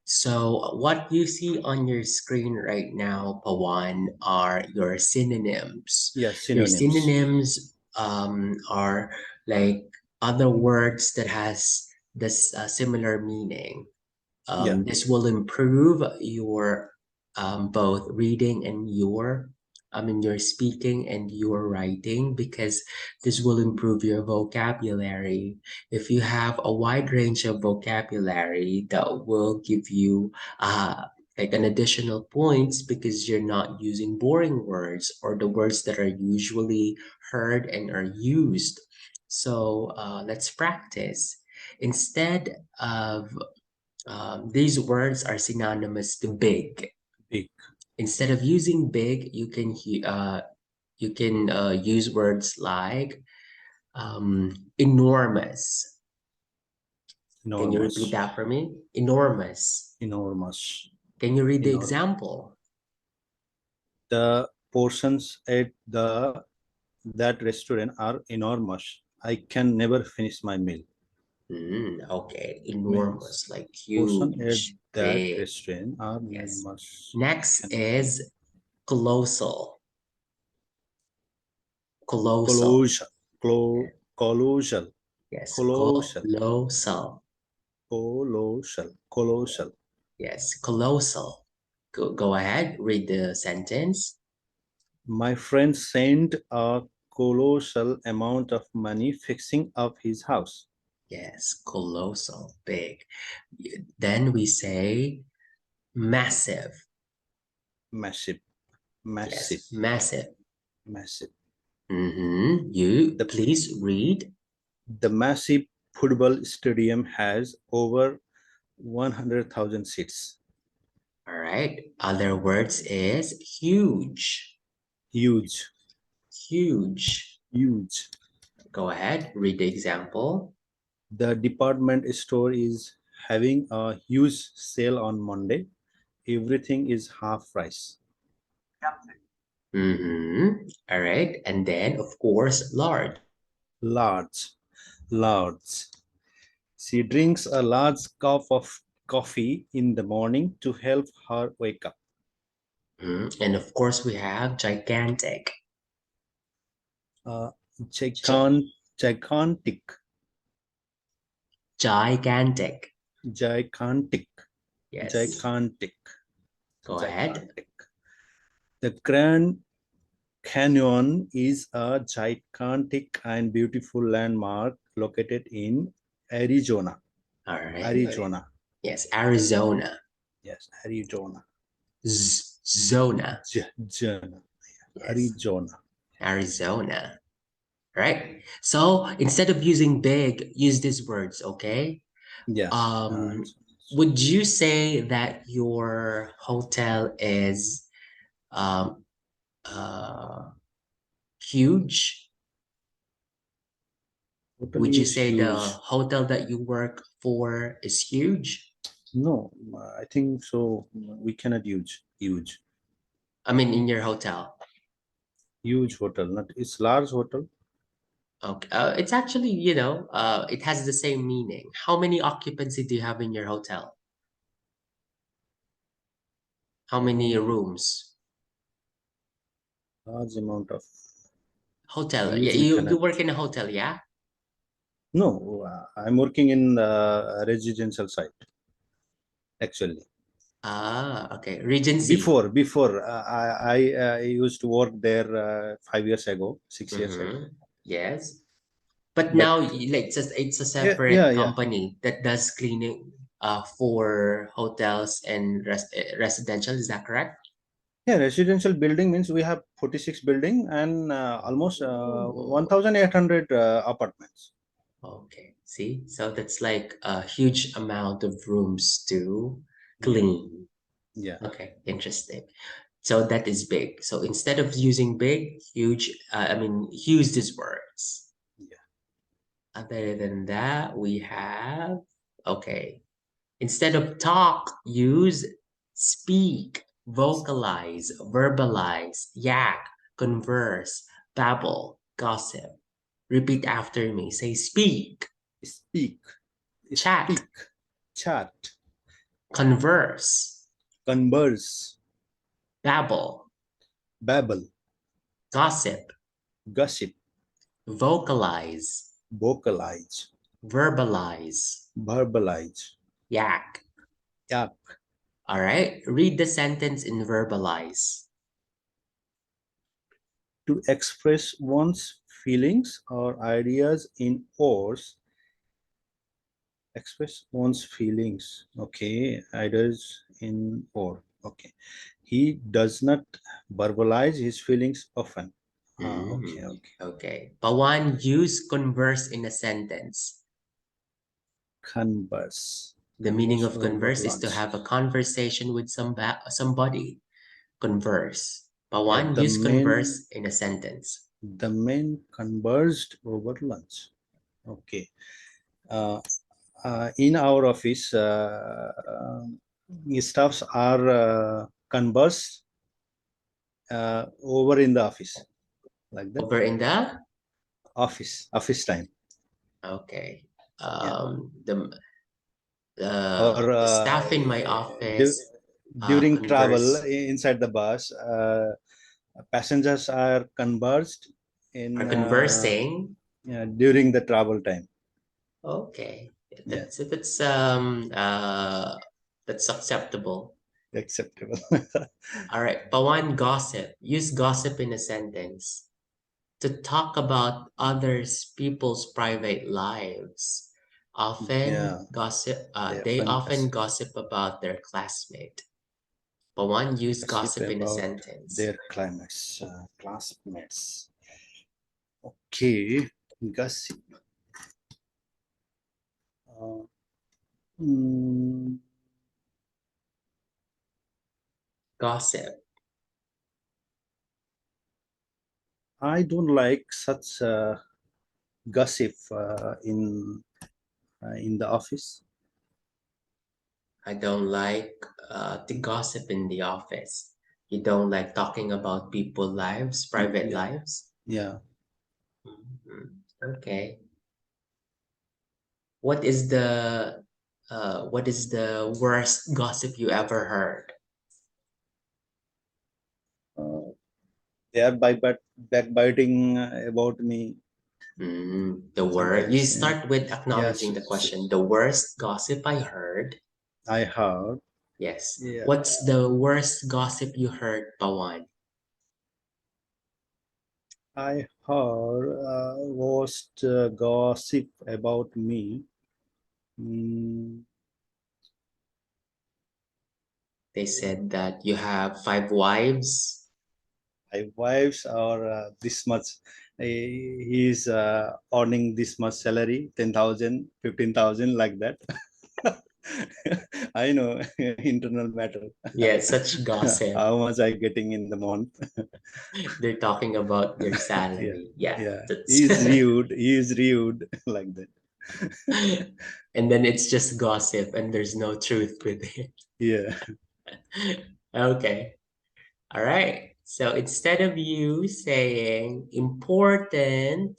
So what you see on your screen right now, Pawan, are your synonyms. Yes, Your synonyms. synonyms are like other words that has this similar meaning. Yeah. This will improve your both reading and your speaking and your writing because this will improve your vocabulary. If you have a wide range of vocabulary, that will give you like an additional points because you're not using boring words or the words that are usually heard and are used. So let's practice. Instead of these words are synonymous to big. Big. Instead of using big, you can use words like enormous. Can you repeat Enormous. that for me? Enormous. Enormous. Can you read the Enormous. example? The portions at that restaurant are enormous. I can never finish my meal. Okay, Means enormous, like portion at huge, that big. restaurant are Yes. enormous. I Next can is colossal. Colossal. colossal. Colossal. Yes, Colossal. colossal. Colossal. Colossal. Yes, colossal. Go ahead, read the sentence. My friend sent a colossal amount of money fixing up his house. Yes, colossal, big. Then we say massive. Massive. Yes, Massive. massive. Massive. You The please read. The massive football stadium has over 100,000 seats. All right. Other words is huge. Huge, Huge. huge. Go ahead, read the example. The department store is having a huge sale on Monday. Everything is half price. All right. And then, of course, large. Large, large. She drinks a large cup of coffee in the morning to help her wake up. And of course, we have gigantic. Uh, Gi- gigantic, gigantic. gigantic, Yes. gigantic, Go ahead. gigantic. The Grand Canyon is a gigantic and beautiful landmark located in Arizona. All right. Arizona. Yes, Arizona. Yes, Arizona. Zona. Jana. Yes, Arizona. Arizona. Right. So instead of using big, use these words, okay? Yes. Would you say that your hotel is um huge? Hotel Would you is say the huge. hotel that you work for is huge? No, I think so. We cannot use huge. I mean, in your hotel. Huge hotel. Not it's large hotel. Okay. It's actually, it has the same meaning. How many occupancy do you have in your hotel? How many Uh, rooms? Large amount of Hotel. Yeah, huge we you cannot. work in a hotel, yeah? No, I'm working in the residential site actually. Okay. Regency. Before I used to work there 5 years ago, 6 years ago. Yes. But But now, like, it's a yeah, separate yeah, yeah. company that does cleaning for hotels and residential. Is that correct? Yeah, residential building means we have 46 building and almost Oh, 1,800 apartments. okay. See, so that's like a huge amount of rooms to Yeah, clean. yeah, Okay, interesting. So that is big. So instead of using big, huge, use these words. yeah. Other than that, we have, okay. Instead of talk, use speak, vocalize, verbalize, yak, converse, babble, gossip. Repeat after me. Say speak, Speak, chat, speak, chat, converse, converse, babble, babble, gossip, gossip, vocalize, vocalize, verbalize, verbalize, yak. yak. All right, read the sentence in verbalize. To express one's feelings or ideas in words, express one's feelings, okay, ideas in or okay. He does not verbalize his feelings often. Okay, okay. Okay. Pawan, use converse in a sentence. Converse, The meaning converse of over converse is to lunch. have a conversation with somebody. Converse. Yeah, Pawan, use converse in a sentence. the men conversed over lunch. Okay. uh, in our office, staffs are conversed over in the office, like that. Over in the Office time. okay. Yeah. The Or the staff in my du- office during travel converse inside the bus, passengers are conversed are in conversing. yeah, during the travel time. Okay, Yeah, that's acceptable. acceptable. All right, Pawan, gossip. Use gossip in a sentence to talk about others people's private lives. Yeah, they They often often gossip about their classmate. Pawan, use gossip gossip in a about sentence. their climates, classmates. Okay, gossip. Uh, mm, Gossip. I don't like such gossip in the office. I don't like to gossip in the office. You don't like talking about people's lives, private Yeah, lives? yeah. Mhm. Okay. What is the worst gossip you ever heard? Uh, they are backbiting about me The word you sometimes. Yeah. start with Yes, acknowledging the question. The worst gossip I heard. I heard. Yes. Yeah, What's the worst gossip you heard, Pawan? I heard was gossip about me. Mm, They said that you have five wives. my wives are this much. He's earning this much salary, 10,000, 15,000, like that. I know internal matter. Yeah, such gossip. How much I getting in the month. They're talking about your Yeah, salary. Yeah, yeah. that's He is rude. He is rude like that. and then it's just gossip and there's no truth with it. Yeah, Okay. All right. So instead of you saying important,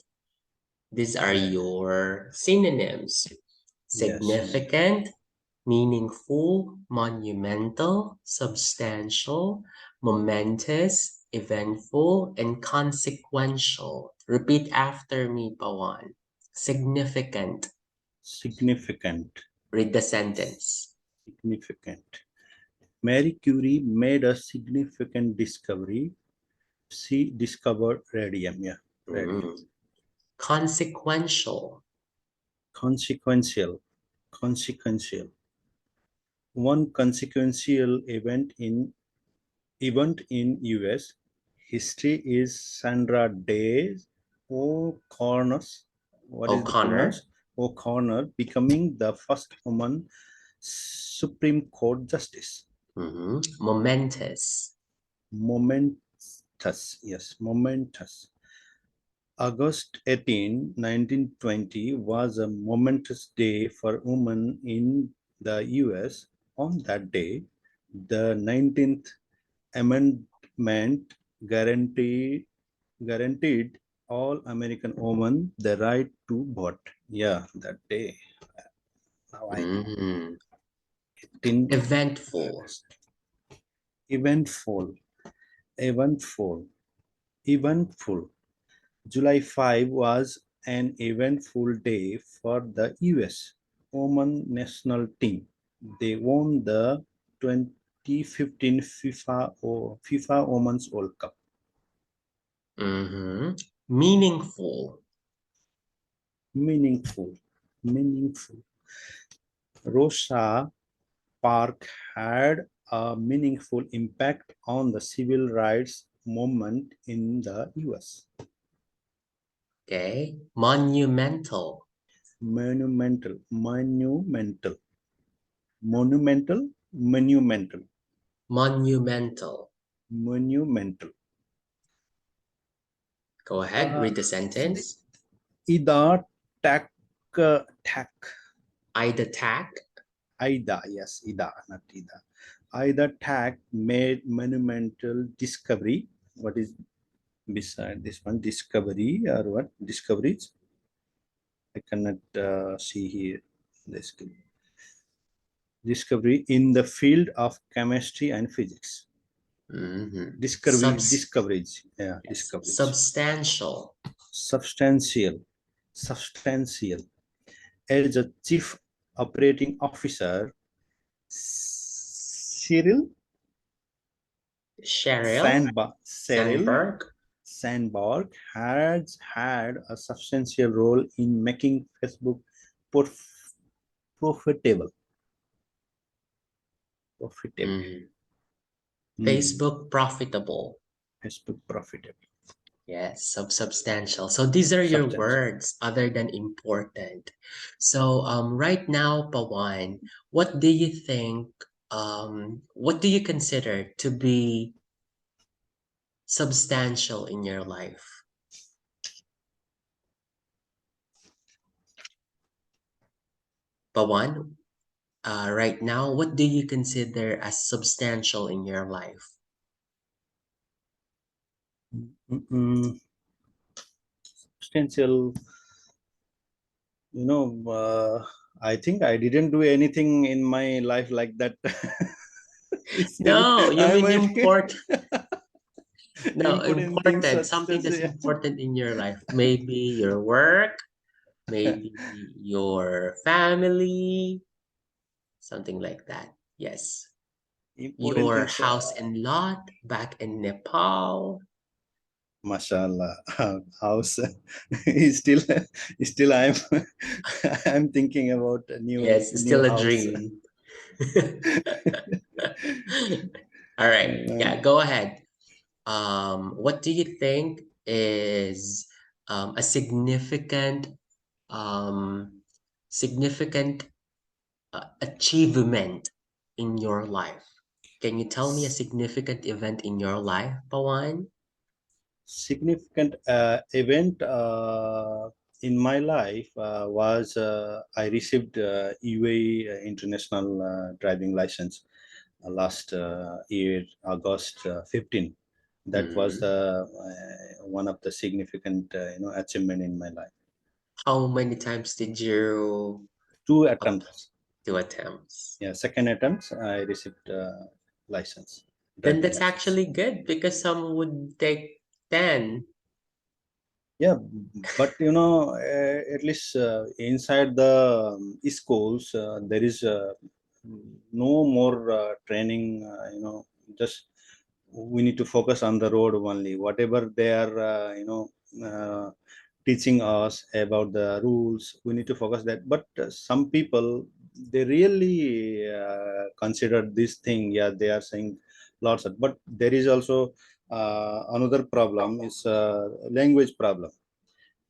these are yeah, your synonyms. yes. Significant, meaningful, monumental, substantial, momentous, eventful, and consequential. Repeat after me, Pawan. Significant. Significant, Read the sentence. significant. Marie Curie made a significant discovery. She discovered radium. Yeah, radium. Mm. Consequential. Consequential, consequential. One consequential event in U.S. history is Sandra Day O'Connor's, what is the O'Connor. pronounce? O'Connor becoming the first woman Supreme Court justice. Momentous. Momentous, yes, momentous. August 18, 1920 was a momentous day for women in the US. On that day, the 19th Amendment guaranteed all American women the right to vote. Yeah, that day. Now I know. Mm. 18 Eventful. eventful, eventful, eventful. July 5 was an eventful day for the US women national team. They won the 2015 FIFA Women's World Cup. Mm-hmm. Meaningful. Meaningful, meaningful. Rosa Parks had a meaningful impact on the civil rights movement in the US. Okay. Monumental. Monumental, monumental, monumental, monumental, Monumental. monumental. Go ahead, Uh, read the sentence. Ida Tak Tak Ida Tack. Ida, yes, Ida, not Ida. Ida Tak made monumental discovery. What is beside this one? Discovery or what? Discoveries? I cannot see here. This discovery in the field of chemistry and physics. Mm-hmm. Discoverage, yeah, Yes. discoverage. Substantial. Substantial, substantial. As a chief operating officer, Cyril Cheryl. Cyril Sandberg. Sandberg has had a substantial role in making Facebook profitable. Profitable. Mm. Hmm. Facebook profitable. Facebook profitable. Yes, substantial. So these are your Substantial. words other than important. So right now, Pawan, what do you think, what do you consider to be substantial in your life? Pawan, right now, what do you consider as substantial in your life? Mm-mm. Substantial. You know, I think I didn't do anything in my life like that. Still, No, you I'm mean important. No, important things important. such Something as that's yeah. important in your life. Maybe your work, maybe your family, something like that. Yes. Important Your things. house and lot back in Nepal. Mashallah, house is still I'm thinking about a Yes, it's new still a house. dream. All right. Yeah, go ahead. What do you think is a um, significant achievement in your life? Can you tell me a significant event in your life, Pawan? Significant event in my life was I received UAE international driving license last year, August 15. That was Hmm. the one of the significant achievement in my life. How many times did you Two up attempts. to attempts? Yeah, second attempts I received license, Then driving that's license. actually good because some would take 10. Yeah, but at least inside the schools, there is no more training. Just we need to focus on the road only. Whatever they are, teaching us about the rules, we need to focus that. But some people, they really consider this thing. Yeah, they are saying lots of. But there is also another problem is language problem.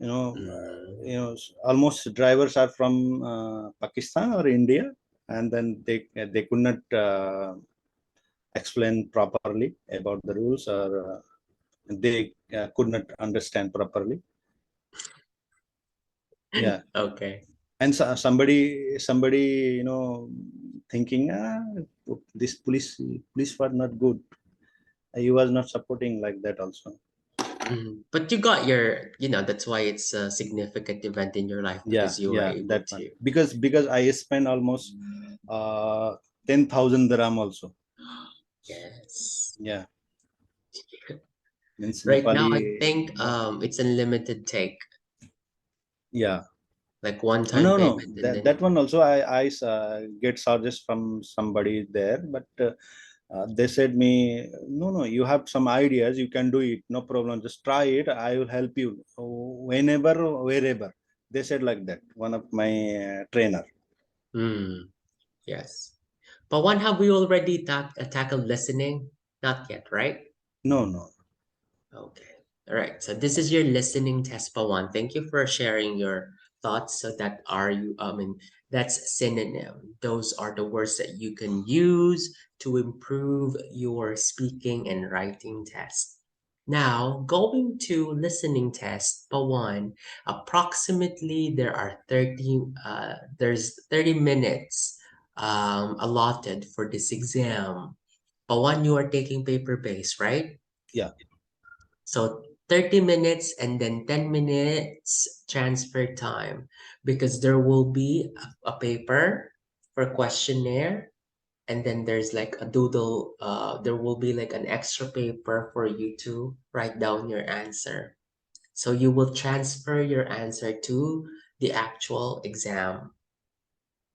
Mhm. Almost drivers are from Pakistan or India, and then they could not explain properly about the rules, or they could not understand properly. Yeah, Okay. and somebody thinking, this police were not good. He was not supporting like that also. Mhm. But you got that's why it's a significant event in your life Yeah, because you were yeah, able that one, to. because I spent almost uh 10,000 dirham also. Yes. Yeah, means Right now, Nepali. I think it's unlimited take, Yeah. like Oh, one-time no, no. payment, and That then one also I get charges from somebody there, but they said me, no, no, you have some ideas, you can do it, no problem. Just try it. I will help you whenever, wherever. They said like that. One of my trainer. hmm, yes. But one, have we already tackled listening? Not yet, right? No, no. Okay. All right. So this is your listening test, Pawan. Thank you for sharing your thoughts. So that are you, I mean, that's synonym. Those are the words that you can use to improve your speaking and writing test. Now, going to listening test, Pawan, approximately there's 30 minutes allotted for this exam. Pawan, you are taking paper-based, right? Yeah. So 30 minutes and then 10 minutes transfer time because there will be a paper for questionnaire, and then there's like a doodle, there will be like an extra paper for you to write down your answer. So you will transfer your answer to the actual exam.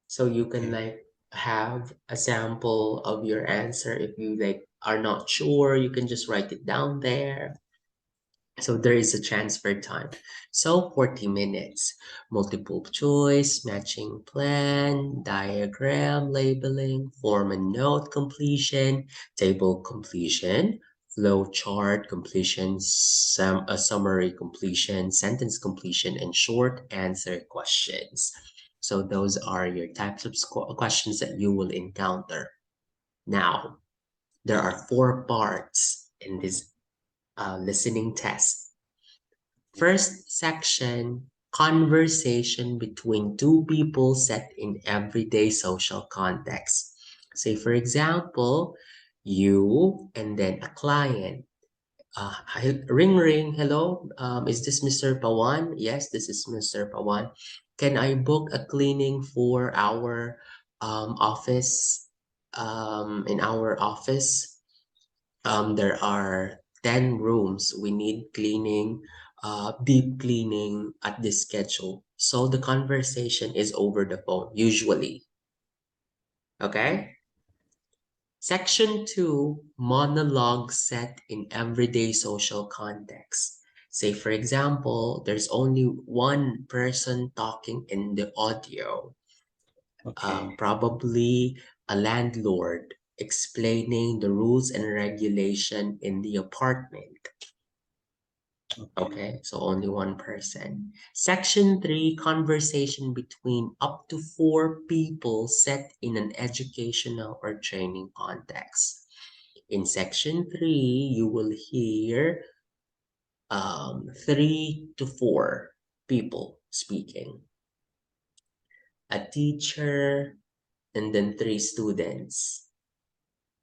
So you can Okay. like have a sample of your answer. If you like are not sure, you can just write it down there. So there is a transfer time. So 40 minutes. Multiple choice, matching plan, diagram labeling, form and note completion, table completion, flow chart completion, a summary completion, sentence completion, and short answer questions. So those are your types of questions that you will encounter. Now, there are four parts in this listening test. First section, conversation between two people set in everyday social context. Say, for example, you and then a client. Ring ring, hello. Is this Mr. Pawan? Yes, this is Mr. Pawan. Can I book a cleaning for our office? In our office, there are 10 rooms. We need cleaning, deep cleaning at this schedule. So the conversation is over the phone, usually. Okay? Section 2, monologue set in everyday social context. Say, for example, there's only one person talking in the audio, Okay. probably a landlord explaining the rules and regulation in the apartment. Okay. Okay, so only one person. Section 3, conversation between up to four people set in an educational or training context. In section 3, you will hear 3 to 4 people speaking. A teacher and then 3 students,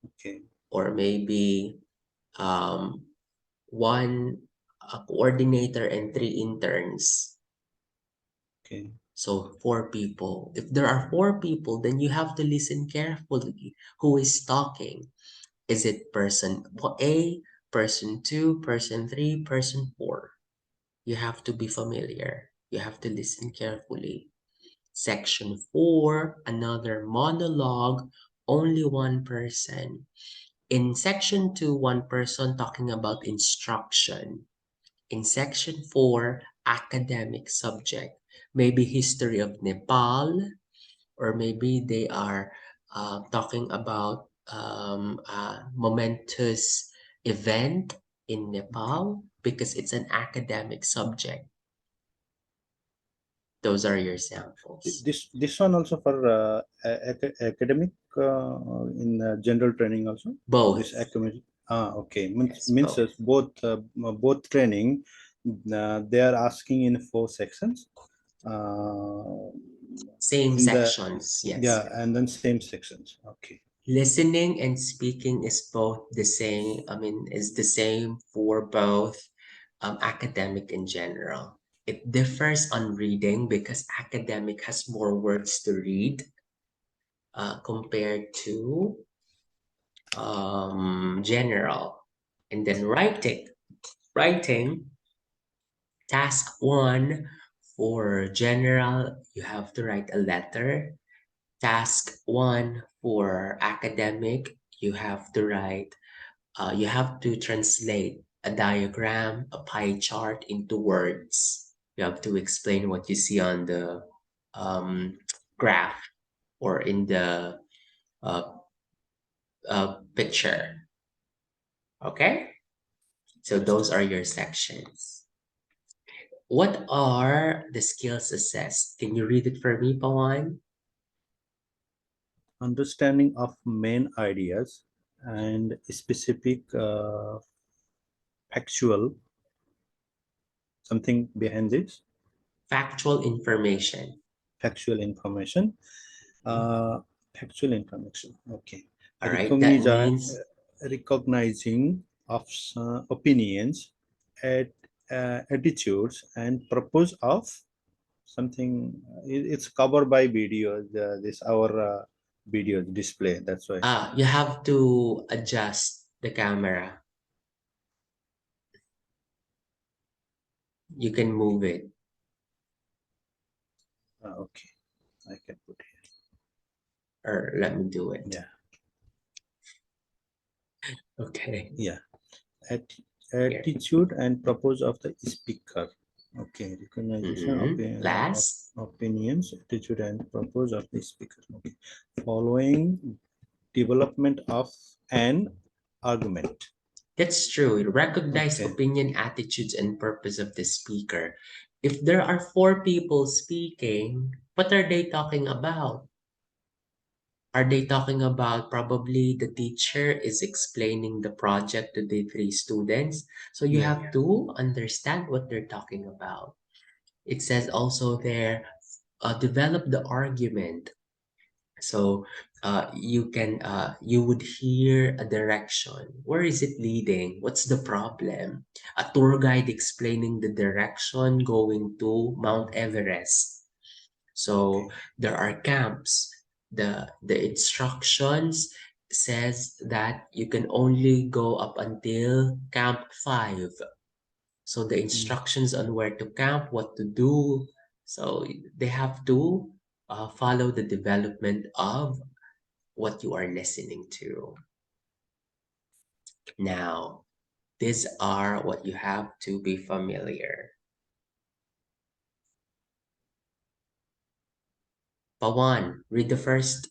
Okay. or maybe um, one a coordinator and 3 interns. Okay. So 4 people. If there are 4 people, then you have to listen carefully. Who is talking? Is it person A, person 2, person 3, person 4? You have to be familiar. You have to listen carefully. Section 4, another monologue, only one person. In section 2, one person talking about instruction. In section 4, academic subject, maybe history of Nepal, or maybe they are talking about a momentous event in Nepal because it's an academic subject. Those are your samples. This one also for academic in general training also. This Both. academic. Ah, okay. Yes, Means both. both training. They are asking in 4 sections. Uh, Same in the sections, Yeah, yes. and then same sections. Okay. Listening and speaking is both the same, I mean, is the same for both academic in general. It differs on reading because academic has more words to read. compared to general. And then writing, task one for general, you have to write a letter. Task one for academic, you have to translate a diagram, a pie chart into words. You have to explain what you see on the um, graph or in the uh, picture. Okay? So those Understood. are your sections. What are the skills assessed? Can you read it for me, Pawan? Understanding of main ideas and specific factual something behind this Factual information. factual information. uh, Factual information, okay. All right, that Recognize, means recognizing of opinions at attitudes and purpose of something. It's covered by video, this our video display, that's why. you have to adjust the camera. You can move it, Okay, I can put here. or let me do it. Yeah, Okay, yeah. At, here. attitude and purpose of the speaker. Okay, recognition of Last. opinions, attitude, and purpose of the speaker. Okay, following development of an argument. That's true. Recognize Okay. opinion, attitudes, and purpose of the speaker. If there are four people speaking, what are they talking about? Are they talking about probably the teacher is explaining the project to the three students? So you Yeah. have to understand what they're talking about. It says also there, develop the argument. So you would hear a direction. Where is it leading? What's the problem? A tour guide explaining the direction going to Mount Everest. So Okay. there are camps. The instructions says that you can only go up until camp 5. So the Mm. instructions on where to camp, what to do. So they have to follow the development of what you are listening to. Now, these are what you have to be familiar. Pawan, read the first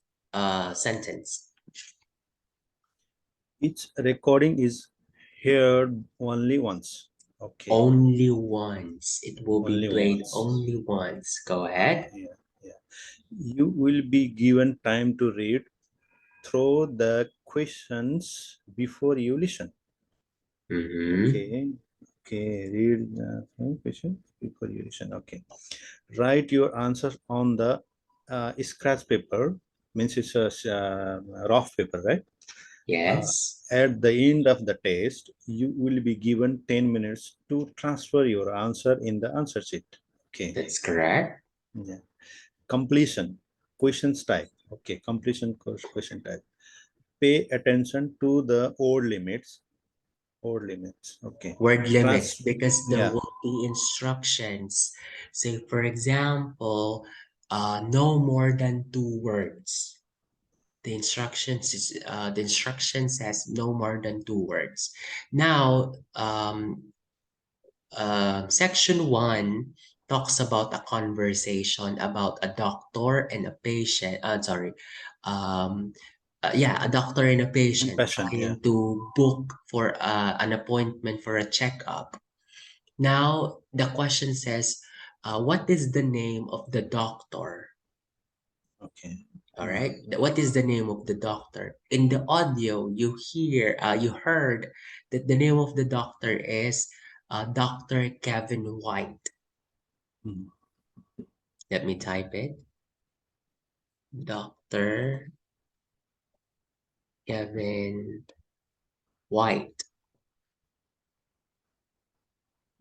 sentence. Each recording is heard only once. Okay, Only once. It will be only played once. only once. Go ahead. Yeah, yeah. You will be given time to read through the questions before you listen. Mm-hmm. Okay, okay. Read the question before you listen. Okay. Write your answers on the scratch paper. Means it's a rough paper, right? Uh, Yes, at the end of the test, you will be given 10 minutes to transfer your answer in the answer sheet. Okay. that's correct. Yeah. Completion. Questions type. Okay. Completion question type. Pay attention to the odd limits. Odd limits. Okay. Word limits, Trans. because there Yeah. will be instructions. Say, for example, no more than 2 words. The instruction says no more than 2 words. Now, section one talks about a conversation about a doctor and a patient. Sorry, um, yeah, a doctor and a And patient passion. Yeah. trying to book for an appointment for a checkup. Now, the question says, what is the name of the doctor? Okay. All right. What is the name of the doctor? In the audio, you heard that the name of the doctor is Dr. Kevin White. Mhm. Let me type it. Dr. Kevin White.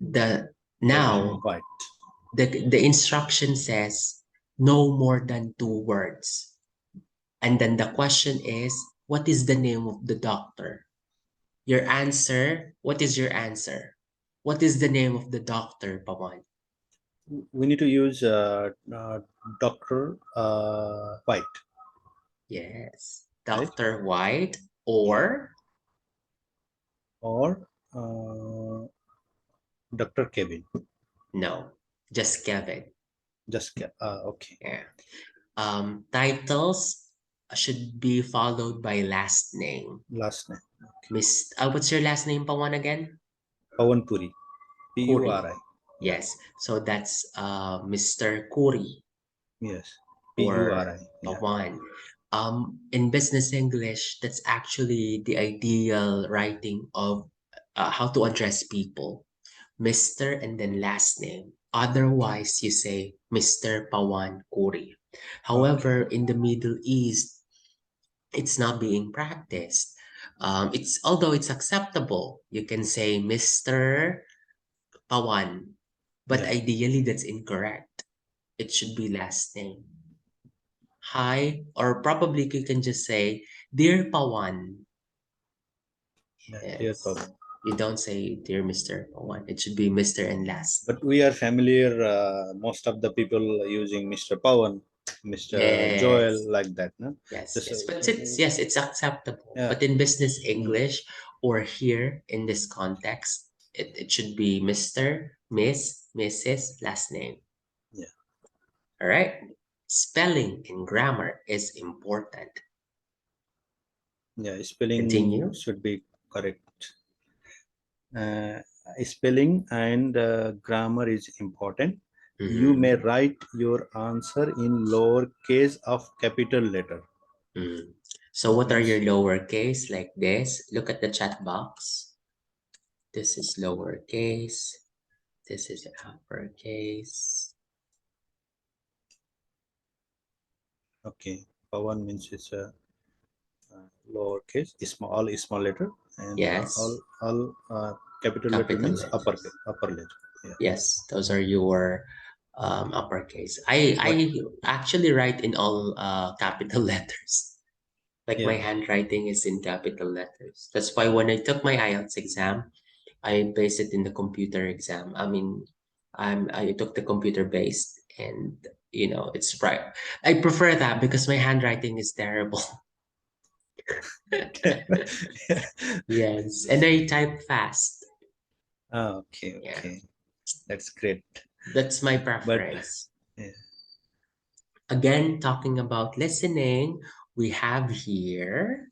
The Kevin now White. the instruction says no more than 2 words. And then the question is, what is the name of the doctor? Your answer, what is your answer? What is the name of the doctor, Pawan? We need to use Doctor White, Yes. right? Dr. White Yeah. or Or Doctor Kevin. no, just Kevin. Okay. Yeah. Titles should be followed by last name. Last name. What's your last name, Pawan again? Pawan Puri. Kuri. Puri. Yeah. Yes. So that's Mr. Kuri Yes. or Puri. Yeah. Pawan. In business English, that's actually the ideal writing of how to address people. Mr. and then last name. Otherwise, you say Mr. Pawan Kuri. Okay. However, in the Middle East, it's not being practiced. It's although it's acceptable, you can say Mr. Pawan, but Yeah. ideally that's incorrect. It should be last name. Hi, or probably you can just say Dear Pawan. Yeah. Dear Yes. Pawan. You don't say Dear Mr. Pawan. It should be Mr. and last But name. we are familiar. Most of the people using Mr. Pawan, Mr. Joel, Yes. like that. No? Yes, Just, yes. But it's yes, it's acceptable. yeah. But in business Mm, English or here in this context, it should be Mr., Miss, Mrs., last name. yeah. All right. Spelling and grammar is important. Yeah. Spelling Continue. should be correct. uh, Spelling and grammar is important. You may Mm-hmm. write your answer in lower case of capital letter. Mm. So what are your Means, lowercase like this? Look at the chat box. This is lowercase. This is uppercase. okay, Pawan means it's a lower case, small letter, and Yes, all capital letter capital means letters. upper letter. Yeah. Yes, those are your uppercase. I But actually write in all capital letters. Like my yeah, handwriting is in capital letters. That's why when I took my IELTS exam, I based it in the computer exam. I mean, I took the computer based, and it's right. I prefer that because my handwriting is terrible. Yes, and I type fast. okay, Yeah, okay, that's great. that's my But preference. yeah, Again, talking about listening, we have here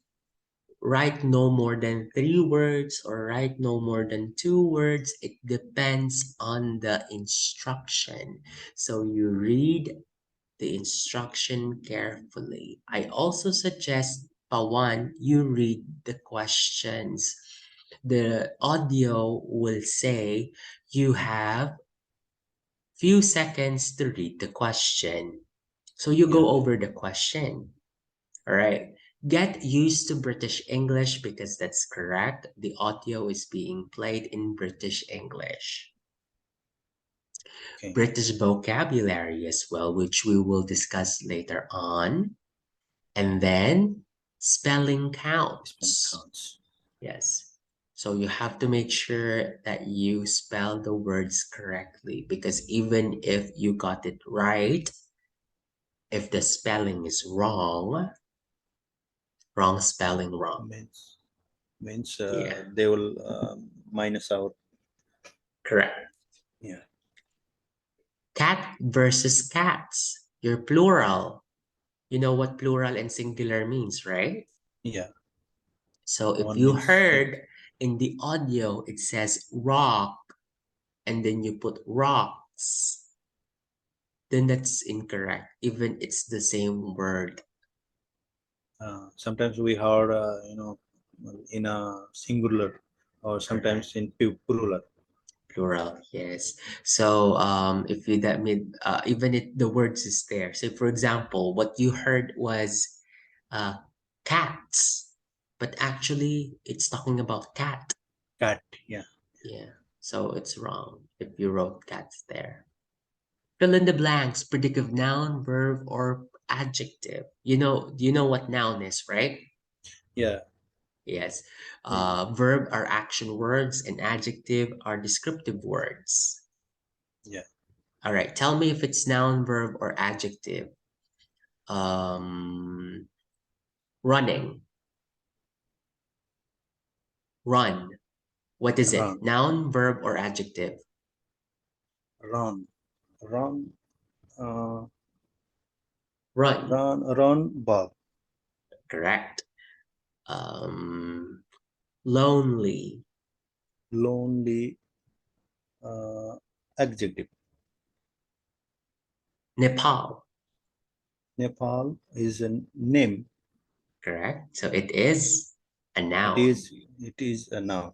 write no more than 3 words or write no more than 2 words. It depends on the instruction. So you read the instruction carefully. I also suggest, Pawan, you read the questions. The audio will say you have few seconds to read the question. So you yeah, go over the question. All right. Get used to British English because that's correct. The audio is being played in British English. okay, British vocabulary as well, which we will discuss later on. And then spelling spelling counts. counts. Yes. So you have to make sure that you spell the words correctly because even if you got it right, if the spelling is wrong, wrong spelling wrong. Means Yeah, they will minus out. correct. Yeah. Cat versus cats. You're plural. You know what plural and singular means, right? Yeah. So if One you means heard in the audio, it says rock and then you put rocks, then that's incorrect, even it's the same word. sometimes we heard in a singular or Correct. sometimes in plural. Plural, yes. So if you that mean even if the words is there. So for example, what you heard was uh cats, but actually it's talking about cat. Cat. Yeah. Yeah. So it's wrong if you wrote cats there. Fill in the blanks, predictive noun, verb, or adjective. You know what noun is, right? Yeah. Yes. Mm. Verb are action words and adjective are descriptive words. Yeah. All right. Tell me if it's noun, verb, or adjective. Um, Running. Run. What is it? Run. Noun, verb, or adjective? Run. Run. Uh, Run. run. Bob. Correct. Um, Lonely. Lonely. Uh, Adjective. Nepal. Nepal is a name. Correct. So it is a It noun. is. It is a noun.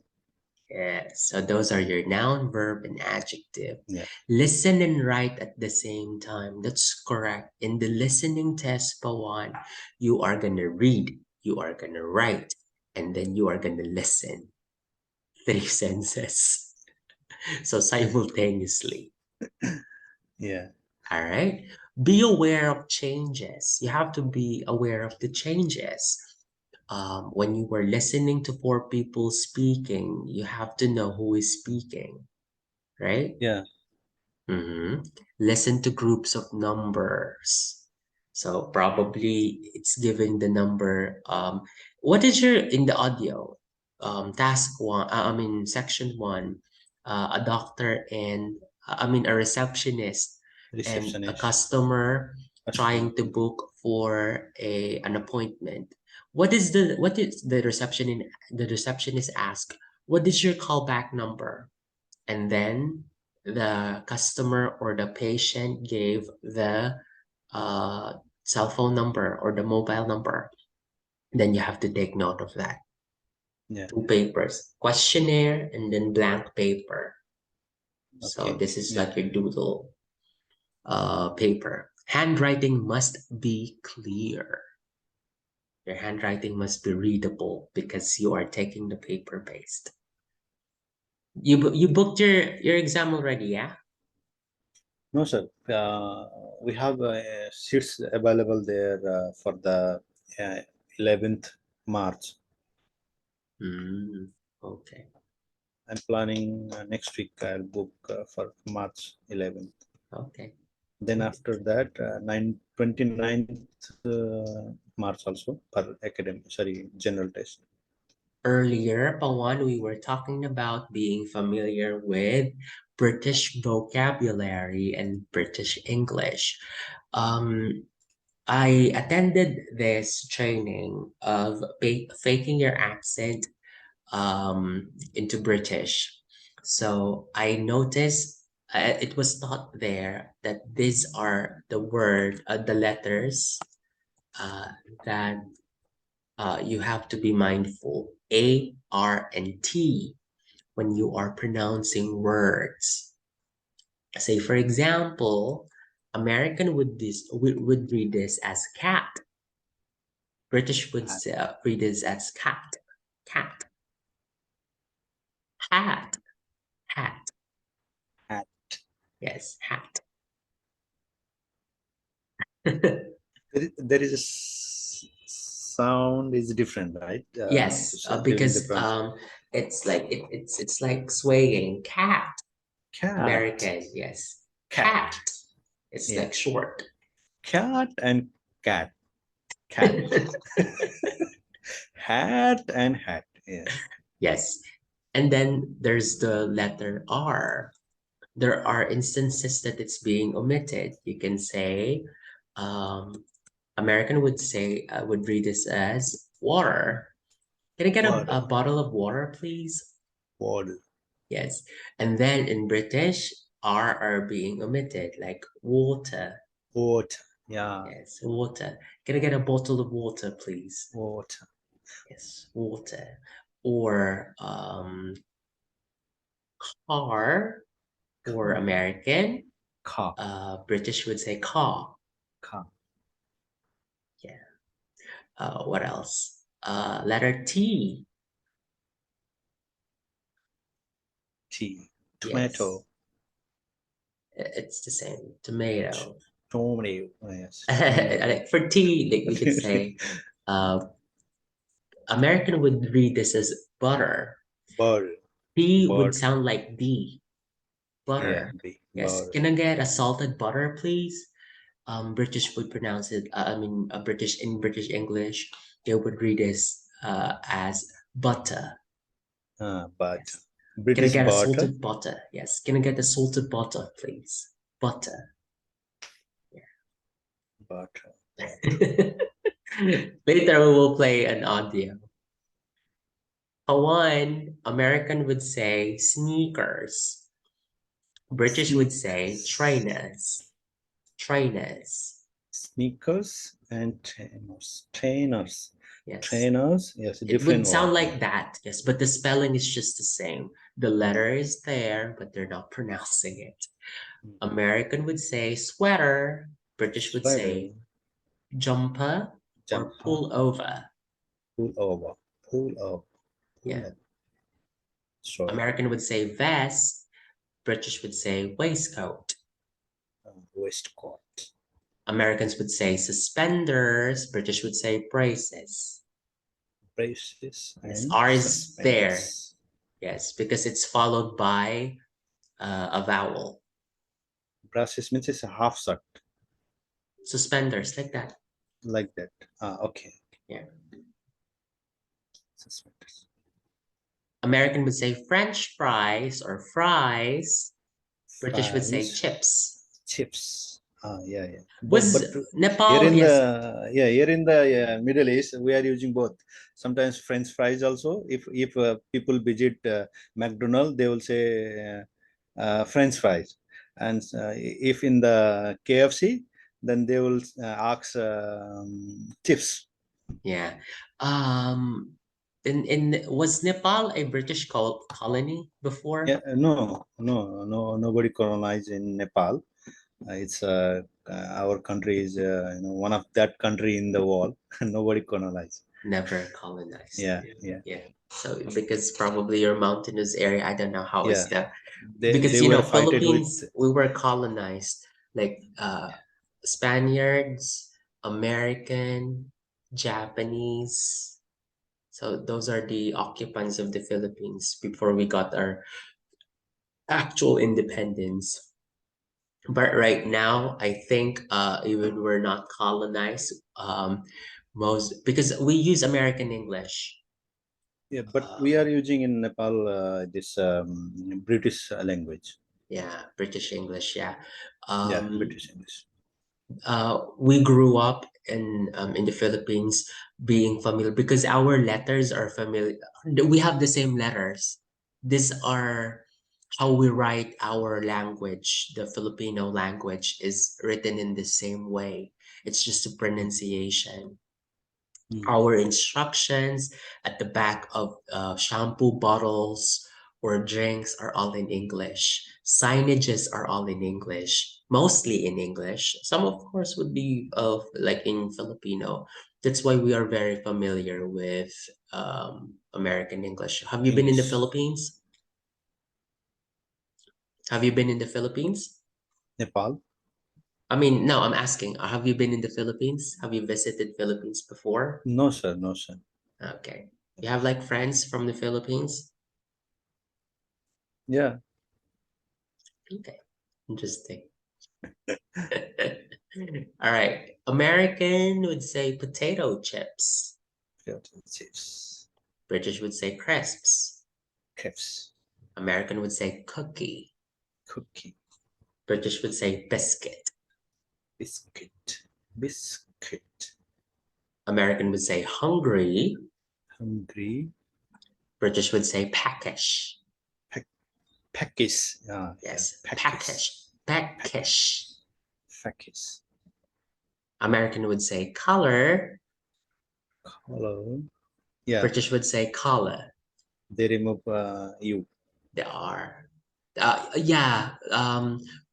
Yeah, so those are your noun, verb, and adjective. Yeah. Listen and write at the same time. That's correct. In the listening test, Pawan, you are going to read, you are going to write, and then you are going to listen. Three senses. So simultaneously. Yeah. All right. Be aware of changes. You have to be aware of the changes. When you were listening to four people speaking, you have to know who is speaking, right? Yeah. Mm-hmm. Listen to groups of numbers. So probably it's giving the number. What is your in the audio? Task one. I mean section one. A doctor and a receptionist and a Receptionist. customer Customer. trying to book for an appointment. What is the receptionist ask? What is your callback number? And then the customer or the patient gave the uh, cell phone number or the mobile number. Then you have to take note of that. Yeah. Two papers, questionnaire and then blank paper. So Okay. this is Yeah. like your doodle paper. Handwriting must be clear. Your handwriting must be readable because you are taking the paper based. You booked your exam already, yeah? No, sir. We have seats available there for the uh, 11th March. Mm, okay. I'm planning next week. I'll book for March 11th. Okay. Then Good. after that, 29th March also for academic, sorry, general test. Earlier, Pawan, we were talking about being familiar with British vocabulary and British English. Um, I attended this training of faking your accent into British. So I noticed it was taught there that these are the letters uh, that you have to be mindful. A, R, and T when you are pronouncing words. Say, for example, American would read this as cat. British would Hat, read this as cat. Cat. Hat. Hat. hat. Yes, hat. There is a sound is different, right? To Yes, say during the because pronunciation. it's like swaying. Cat. Cat, American. Yes. cat. Cat. It's Yeah, like short. cat and cat, cat. Hat and hat. Yeah. Yes. And then there's the letter R. There are instances that it's being omitted. You can say, um, American would read this as water. Can I get a Water, bottle of water, please? water, Yes. And then in British, R are being omitted, like water. water. Yeah, Yes, water. Can I get a bottle of water, please? water. Yes, water. Or car for Car, American. car, British would say car. car. Yeah. What else? Letter T. Tea, Yes, tomato, it's the same. Tomato. Tomato. Yes, tomato. Like for tea, like we could say, uh, American would read this as butter. Bird. B would Bird. sound like B, Yeah, butter. B. Yes, Bird. can I get a salted butter, please? British would pronounce it. British in British English, they would read this as butter. But Yes. Can I British get a butter. salted butter? Yes. Can I get a salted butter, please? Butter. Butter. Butter. Yeah. Later, we will play an audio. Hawaiian American would say sneakers. British would say Sneakers. trainers. Trainers. Sneakers and trainers. Trainers. Yes. Trainers. Yes, a It different would word. sound Yeah. like that, yes, but the spelling is just the same. The letter is there, but they're not pronouncing it. Mm. American would say sweater. British would Sweater. say jumper or Jumper. pull over. Pull over. Pull up. Pull Yeah. up. Sorry. American would say vest. British would say waistcoat. Waistcoat. Americans would say suspenders. British would say braces. Braces Yes, and R is there. suspenders. Yes, because it's followed by a vowel. Braces means it's a half shirt. Suspenders, like that. Like that. Okay. Yeah. Suspenders. American would say French fries or fries. British would say Fries. chips. Chips. Yeah, yeah. Was But here Nepal, in yes, the here in the Middle East, we are using both. Sometimes French fries also. If people visit McDonald's, they will say French fries, and if in the KFC, then they will ask chips. yeah. Um, in was Nepal a British colony Yeah, before? nobody colonized in Nepal. It's our country is one of that country in the world. Nobody colonized. Never colonized. Yeah, yeah, Yeah. So because probably your mountainous area, I don't know how is yeah. the They because were fighted with. Philippines, we were colonized like Spaniards, American, Japanese. So those are the occupants of the Philippines before we got our actual independence. But right now, I think even we're not colonized, most because we use American English. Yeah, but we Um, are using in Nepal this British language. yeah, British English, yeah. Yeah, Um, British English. we grew up in the Philippines being familiar because our letters are familiar. We have the same letters. These are how we write our language. The Filipino language is written in the same way. It's just a pronunciation. Mm. Our instructions at the back of shampoo bottles or drinks are all in English. Signages are all in English, mostly in English. Some, of course, would be like in Filipino. That's why we are very familiar with American English. Have you been in the English. Philippines? Have you been in the Philippines? Nepal? I mean, no, I'm asking, have you been in the Philippines? Have you visited Philippines before? No, sir. No, sir. Okay. You have like friends from the Philippines? Yeah, Okay. Interesting. All right. American would say potato chips. potato chips, British would say crisps. crepes, American would say cookie. cookie, British would say biscuit. biscuit, biscuit, American would say hungry. hungry, British would say peckish. pack, packish. Yeah, Yes, packish, peckish. packish, Peckish. packish. American would say color. Hello. Yeah, British would say collar. they remove you. There are. Yeah,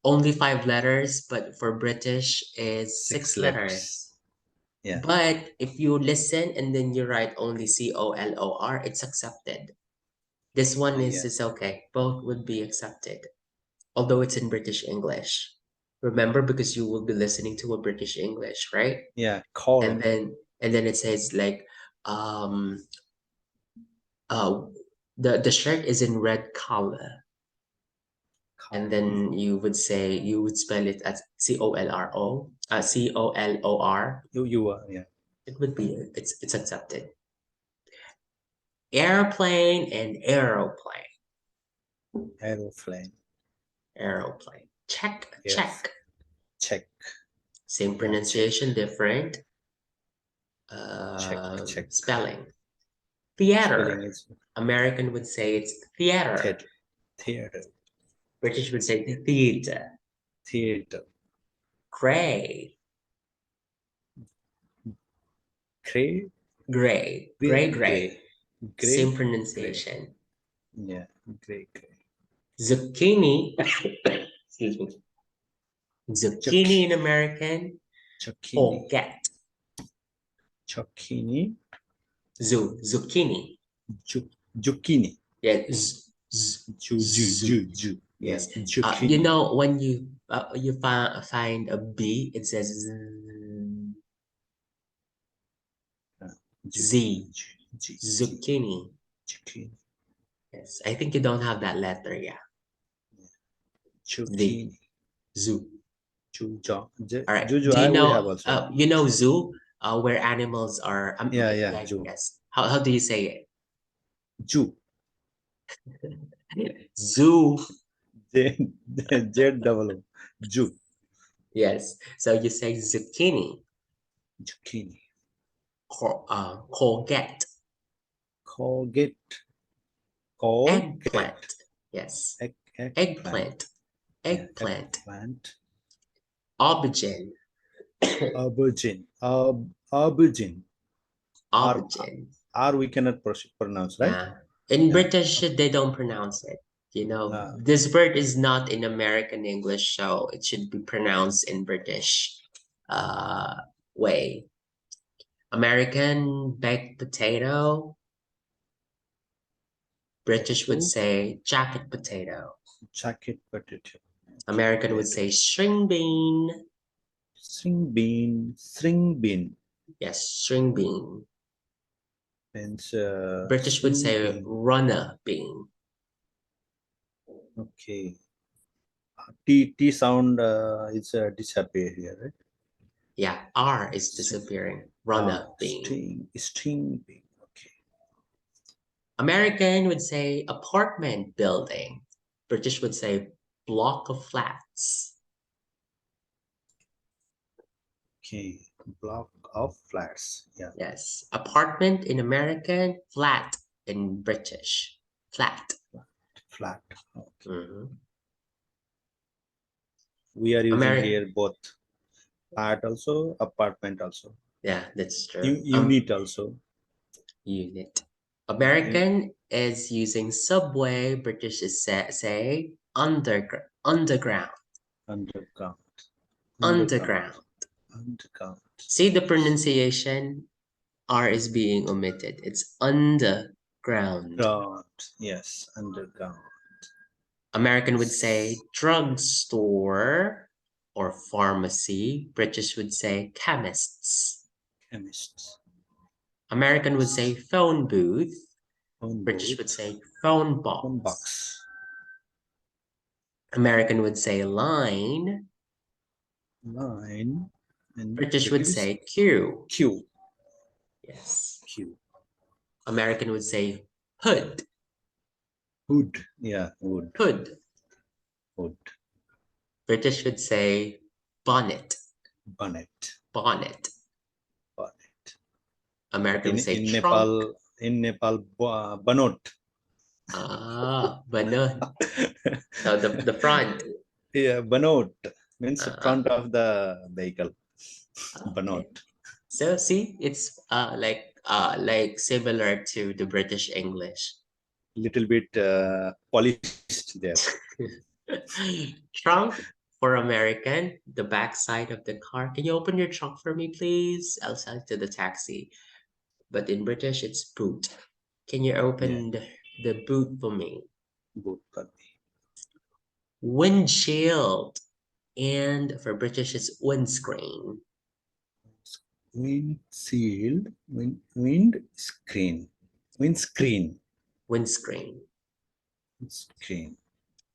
only 5 letters, but for British is Six six letters. letters. Yeah, But if you listen and then you write only COLOR, it's accepted. This one yeah. is okay. Both would be accepted, although it's in British English. Remember, because you will be listening to a British English, right? Yeah, And color. then it says like um uh the shirt is in red color. And Color. then you would spell it as COLOR. You are, yeah. It would be it's accepted. Airplane and aeroplane. Aeroplane. Aeroplane. Check, Yes. check. Check. Same Yeah, check. pronunciation, different Check. Check. spelling. Spelling Theater. is American would say it's theater. theater. Theater. British would say theater. Theater. Gray. Gray. Gray. Gray. Gray, Gray. gray. Gray. Same Gray. pronunciation. Yeah. Gray. Gray. Zucchini. Excuse me. Zucchini Chuck. in American. Zucchini. Forget. Zucchini. Zucchini. Zucchini. Yeah. Ju. Yeah. Yes. You Zucchini. know when you find a B, it says Uh, Z. G. Zucchini. Zucchini. Yes. I think you don't have that letter. Yeah. Z. Zucchini. Zoo. All right. Juju, Do you we know? have also. You know zoo, where animals are. Yeah, yeah, Like Jew. yes. How do you say Jew. it? Zoo. Z, Z double O. Jew. Yes. So you say zucchini. Zucchini. Courgette. Colgate. Colgate. Eggplant. Yes. Eggplant. Eggplant. Yeah, Eggplant. eggplant. Aubergine. Aubergine. Aubergine. R, Aubergine. R we cannot pronounce, right? Yeah. In Yeah. British, they don't pronounce it. You know, Uh, this word is not in American English, so it should be pronounced in British uh way. American baked potato, British would potato. say jacket potato. Jacket potato. Okay. American would say string bean. String bean. String bean. Yes, string bean. Means British would string say bean. runner bean. Okay. T sound is disappear here, right? Yeah, R is String, disappearing. Runner bean. string bean. Okay. American would say apartment building. British would say block of flats. Okay. Block of flats. Yeah. Yes, apartment in American, flat in British. Flat. Flat. Okay. Mhm. We are using American, here both flat also, apartment also, yeah, that's true. unit also. Unit. Yeah. American is using subway. British is say underground. Underground. Underground. Underground. Underground. See the pronunciation. R is being omitted. It's underground. Ground. Yes. Underground. American would say drugstore or pharmacy. British would say chemists. Chemists. American would say Chemists. phone booth. Phone British would booth. say phone Phone box. box. American would say line. Line. And British would British say queue. Q. Yes. Q. American would say hood. Hood. Yeah. Wood. Hood. Hood. British would say bonnet. Bonnet. Bonnet. Bonnet. American would say In trunk. Nepal, banot. Ah, banut. So the front. Yeah, banot means Uh, front of the vehicle. okay. Banot. So see, it's like similar to the British English. Little bit polished there. Trunk for American, the back side of the car. Can you open your trunk for me, please? I'll sell it to the taxi. But in British, it's boot. Can you Yeah, open the boot for me? good for me. Windshield. And for British, it's windscreen. Windshield, windscreen, windscreen, Windscreen. windscreen,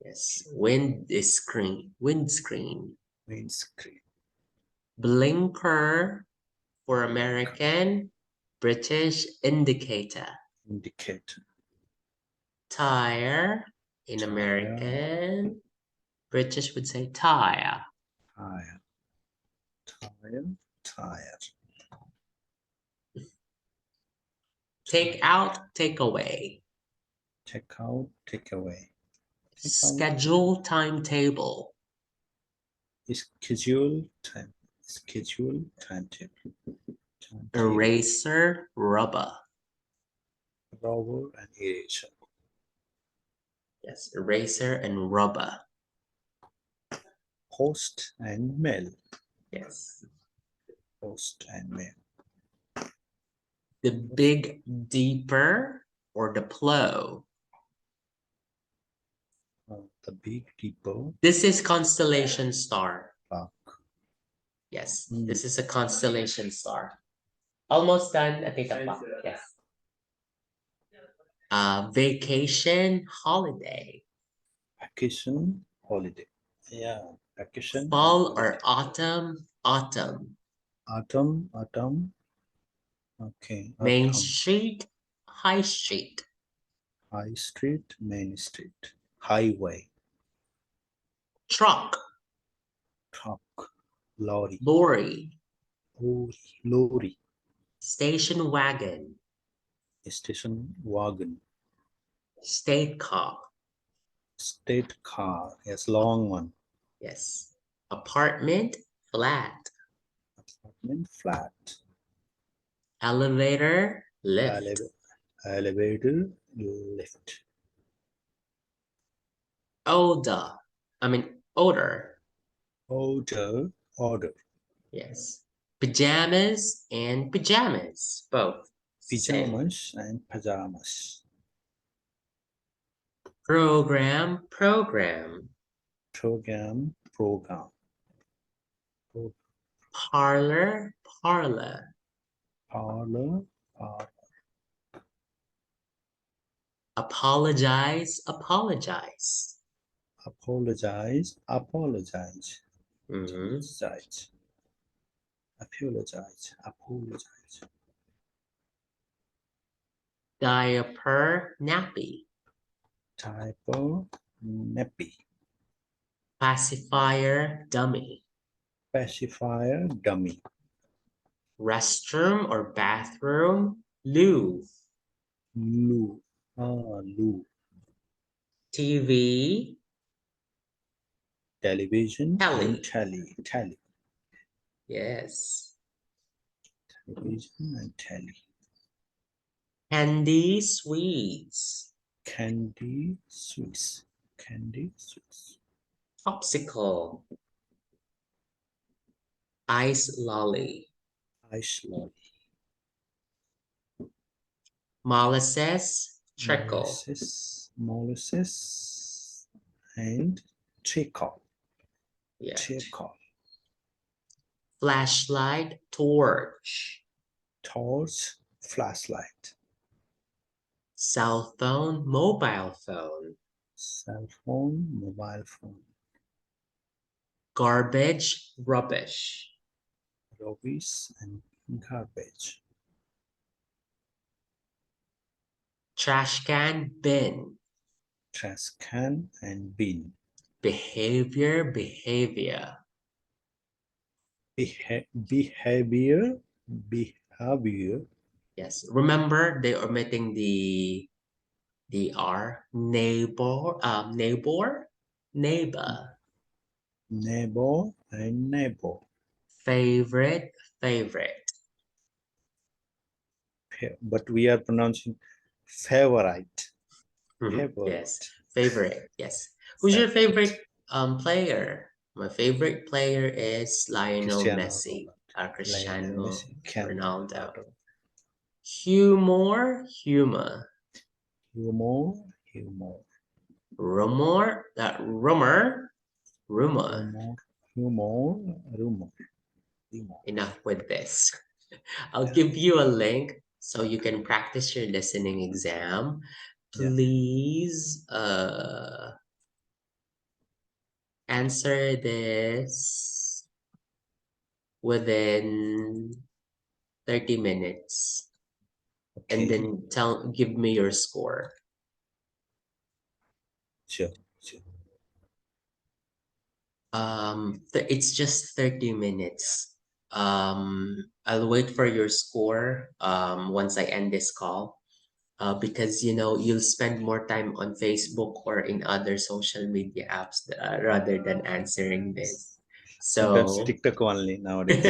Yes. Wind is screen. Windscreen. windscreen, Blinker for American. British indicator. indicator, Tire in tire, American. British would say tire. tire, tire, tire, Take out, take away. take out, take away, take out, Schedule, timetable. schedule, time, schedule, timetable, timetable, Eraser, rubber. rubber and eraser, Yes, eraser and rubber. post and mail, Yes. post and mail, The Big Deeper or the plow. the big depot, This is constellation star. park. Yes, this is a constellation star. Almost done. I think I'm yes. Vacation, holiday. Vacation, holiday. Yeah, vacation and Fall holiday. or autumn, autumn. Autumn, autumn. Okay, Main autumn. Street, High Street. High Street, Main Street. Highway, Truck, truck, lorry, lorry. lorry, Station wagon. station wagon, State car. state car. Yes, long one. Yes. Apartment, flat. Apartment, flat. Elevator, lift. Elevator, lift. Odor. Odor. Order. Yes. Pajamas and pajamas. Both. Same. Pajamas and pajamas. Program. Program. Parlor. Parlor. Apologize. Apologize. Mhm. Apologize. Diaper. Nappy. Typo, nappy. Pacifier. Dummy. Pacifier, dummy. Restroom or bathroom. Loo. Loo. Loo. TV. Television and Telly. tally. Yes. Television and tally. Candy. Sweets. Candy, sweets. Candy, sweets. Popsicle. Ice lolly. Ice lolly. Molasses. Trickle. Molasses and trickle. Yeah. Trickle. Flashlight. Torch. Torch, flashlight. Cell phone. Mobile phone. Cell phone, mobile phone. Garbage. Rubbish. Rubbish and garbage. Trash can. Bin. Trash can and bin. Behavior. Behavior. Yes. Remember, they're omitting the R. Neighbor. Neighbor. Neighbor and neighbor. Favorite. But we are pronouncing favorite. Yes. Favorite. Yes. Who's your favorite player? My favorite player is Lionel Cristiano Messi. Lionel Cristiano Messi, Ronaldo. Humor. Humor. Rumor. Rumor. Rumor, rumor, rumor. Enough with this. I'll give you a link so you can practice your listening exam. Yeah. Please answer this within 30 minutes and Okay. then give me your score. Sure. Sure. It's just 30 minutes. I'll wait for your score once I end this call. Because you'll spend more time on Facebook or in other social media apps rather than answering this. Sometimes So TikTok only nowadays.